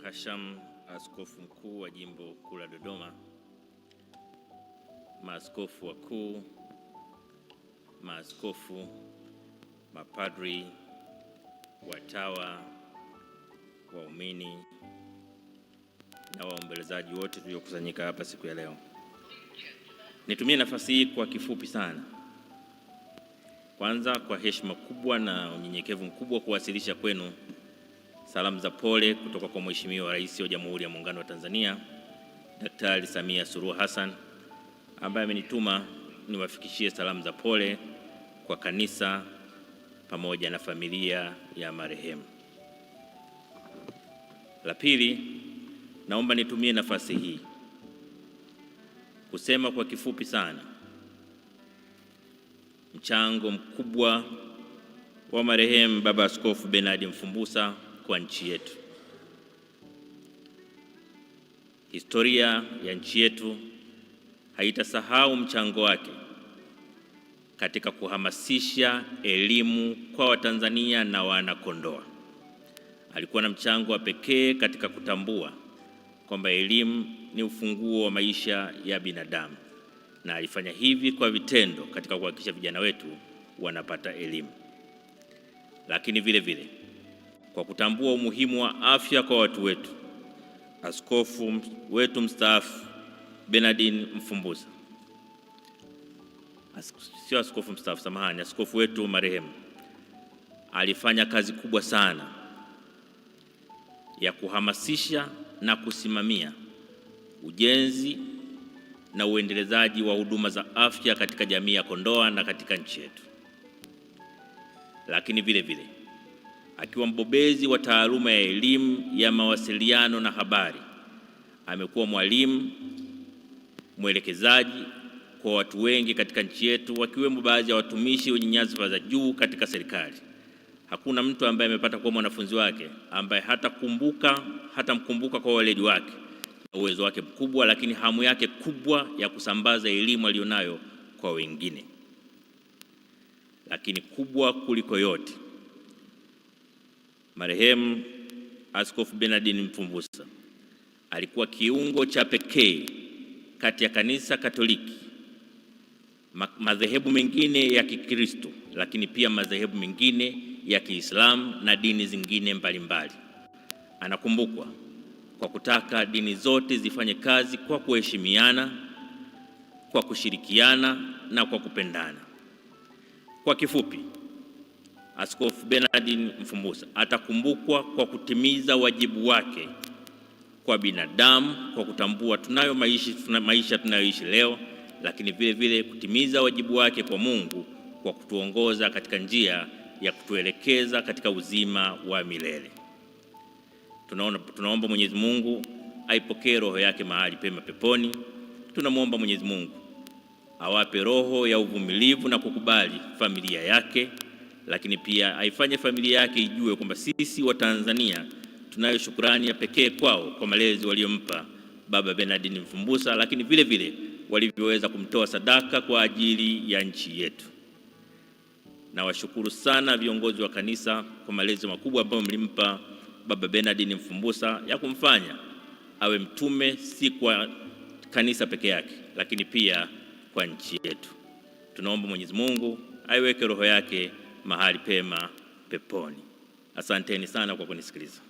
Hasham, askofu mkuu wa jimbo kuu la Dodoma, maaskofu wakuu, maaskofu, mapadri, watawa, waumini na waombolezaji wote tuliokusanyika hapa siku ya leo. Nitumie nafasi hii kwa kifupi sana, kwanza kwa heshima kubwa na unyenyekevu mkubwa kuwasilisha kwenu salamu za pole kutoka kwa Mheshimiwa Rais wa Jamhuri ya Muungano wa Tanzania, Daktari Samia Suluhu Hassan, ambaye amenituma niwafikishie salamu za pole kwa kanisa pamoja na familia ya marehemu. La pili, naomba nitumie nafasi hii kusema kwa kifupi sana mchango mkubwa wa marehemu Baba Askofu Bernard Mfumbusa kwa nchi yetu. Historia ya nchi yetu haitasahau mchango wake katika kuhamasisha elimu kwa Watanzania na Wanakondoa. Alikuwa na mchango wa pekee katika kutambua kwamba elimu ni ufunguo wa maisha ya binadamu, na alifanya hivi kwa vitendo katika kuhakikisha vijana wetu wanapata elimu. Lakini vile vile kwa kutambua umuhimu wa afya kwa watu wetu, askofu wetu mstaafu Bernard Mfumbusa, sio askofu mstaafu, samahani, askofu wetu marehemu, alifanya kazi kubwa sana ya kuhamasisha na kusimamia ujenzi na uendelezaji wa huduma za afya katika jamii ya Kondoa na katika nchi yetu. Lakini vile vile akiwa mbobezi wa taaluma ya elimu ya mawasiliano na habari, amekuwa mwalimu mwelekezaji kwa watu wengi katika nchi yetu, wakiwemo baadhi ya watumishi wenye nyadhifa za juu katika serikali. Hakuna mtu ambaye amepata kuwa mwanafunzi wake ambaye hatamkumbuka kwa weledi wake na uwezo wake mkubwa, lakini hamu yake kubwa ya kusambaza elimu aliyonayo kwa wengine. Lakini kubwa kuliko yote, marehemu Askofu Bernard Mfumbusa alikuwa kiungo cha pekee kati ya Kanisa Katoliki, madhehebu mengine ya Kikristo, lakini pia madhehebu mengine ya Kiislamu na dini zingine mbalimbali. Anakumbukwa kwa kutaka dini zote zifanye kazi kwa kuheshimiana, kwa kushirikiana na kwa kupendana. Kwa kifupi, Askofu Bernard Mfumbusa atakumbukwa kwa kutimiza wajibu wake kwa binadamu, kwa kutambua tunayo maisha tunayoishi leo, lakini vile vile kutimiza wajibu wake kwa Mungu kwa kutuongoza katika njia ya kutuelekeza katika uzima wa milele. Tunaomba Mwenyezi Mungu aipokee roho yake mahali pema peponi. Tunamwomba Mwenyezi Mungu awape roho ya uvumilivu na kukubali familia yake, lakini pia aifanye familia yake ijue kwamba sisi wa Tanzania tunayo shukrani ya pekee kwao kwa malezi waliompa Baba Bernard Mfumbusa, lakini vile vile walivyoweza kumtoa sadaka kwa ajili ya nchi yetu. Na washukuru sana viongozi wa kanisa kwa malezi makubwa ambayo mlimpa Baba Bernard Mfumbusa ya kumfanya awe mtume, si kwa kanisa peke yake, lakini pia kwa nchi yetu. Tunaomba Mwenyezi Mungu aiweke roho yake mahali pema peponi. Asanteni sana kwa kunisikiliza.